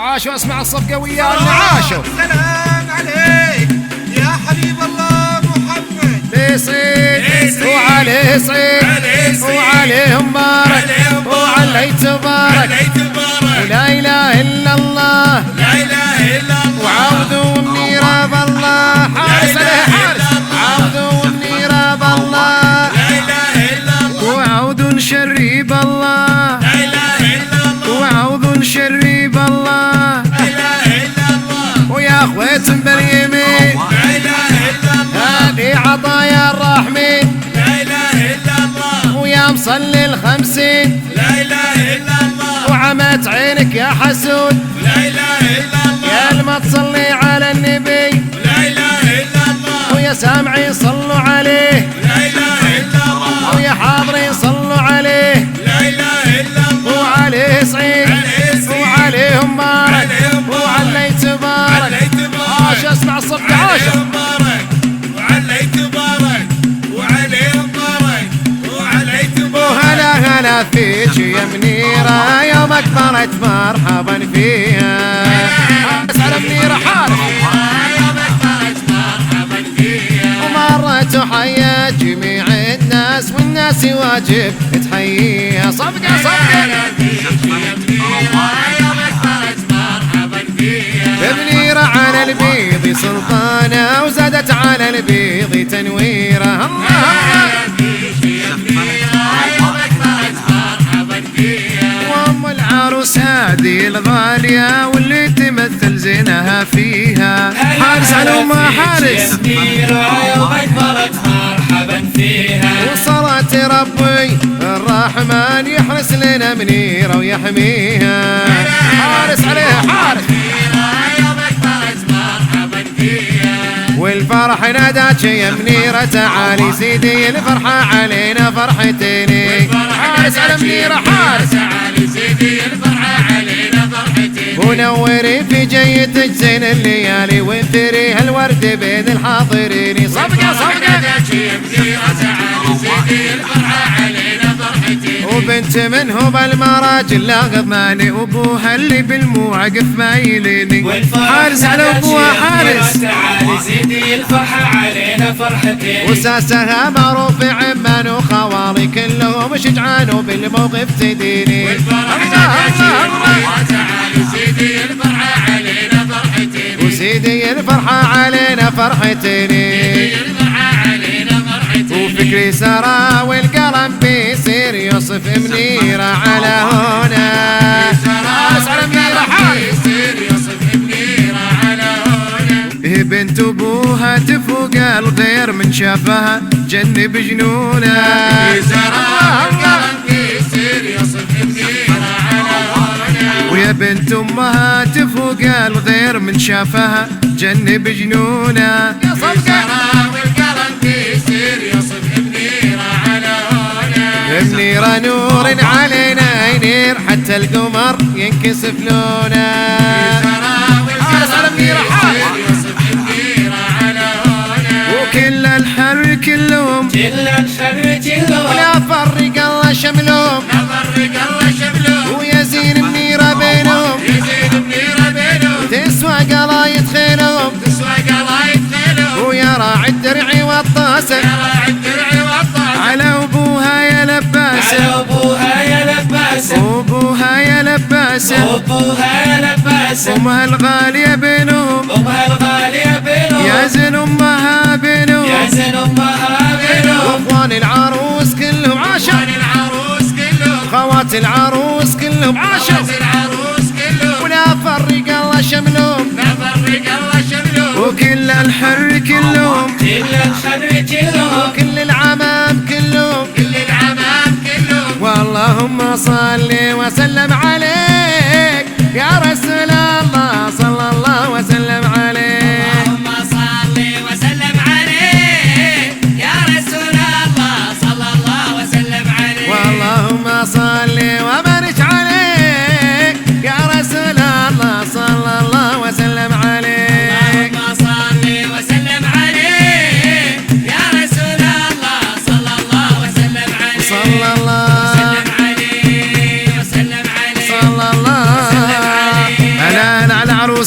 عاشوا اسمع الصفقة ويانا عاشوا. سلام عليك يا حبيب الله محمد. ليه صيد وعليه صيد وعليهم بارك وعلي تبارك ولا اله الا الله وعوذوا منيرة بالله. حارس عليه حارس عوذوا منيرة بالله وعوذ شري بالله وعوذ شري بالله ويا اخوات باليمين هذه عطايا الرحمن ويا مصلي الخمسين وعمت عينك يا حسود يا لما تصلي على النبي ويا سامعين صلوا عليه ويا حاضرين صلوا عليه وعليه صعيد وعليهم بارك وعلي تبارك. عاش اسمع الصفقة عاشا وعلي تبارك وعليهم بارك وعلي تبارك. وهلا هلا فيك يا منيرة يا مقبرة مرحبا فيها. حارس على منيرة حارس ومرة تحيا جميع الناس والناس واجب تحييها. صفقة صفقة منيرة على البيض سلطانة وزادت على البيض تنويرة. وام العروس هذه الغالية واللي تمثل زينها فيها. حارس على أمها حارس وصلاة ربي الرحمن يحرس لنا منيرة ويحميها. حارس عليها حارس والفرح ناداك يا منيرة تعالي سيدي الفرحة علينا فرحتين. حارس على منيرة حارس ونوري في جيتك زين الليالي وانثري هالورد بين الحاضرين. صفقة صفقة وبنت منه بالمراجل لا غضماني وابوها اللي بالمواقف ما يليني. حارس على ابوها حارس زيدي الفرحة علينا فرحتين وساسها معروف عمان وخوالي كلهم شجعان وبالموقف تديني. زيدي الفرحة علينا فرحتين وسيدي الفرحة علينا فرحتين وفكري سرى والقلم بيصير يوصف منيرة على هنا. حارس على منيرة حارس بنت ابوها تفوق الغير من شافها جنب جنونه. ويا بنت امها تفوق الغير من شافها جنب جنونه. منيرة نور علينا ينير حتى القمر ينكسف لونه. حارس على منيرة حارس وكل الحر كلهم ولا فرق الله شملهم ويزين منيرة بينهم تسوى قلايد خيلهم ويا راعي الدرع والطاسة على ابوها يا لباسة ابوها يا لباسة امها الغالية بينهم يزن امها بينهم واخوان العروس كلهم عاشوا خوات العروس كلهم عاشوا ولا فرق الله شملهم وكل الحر كلهم وكل العمام كلهم واللهم صل وسلم عليك يا رسول الله صلى الله وسلم عليك. اللهم صل وسلم عليك يا رسول الله صلى الله وسلم عليك. واللهم صل وبارك عليك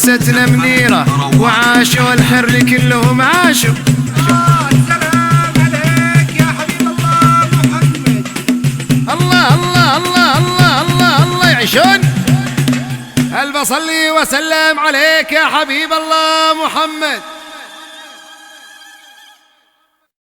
مؤسستنا منيرة وعاشوا الحر كلهم عاشوا. السلام عليك يا حبيب الله محمد. الله الله الله الله الله الله يعيشون. هل بصلي وسلم عليك يا حبيب الله محمد.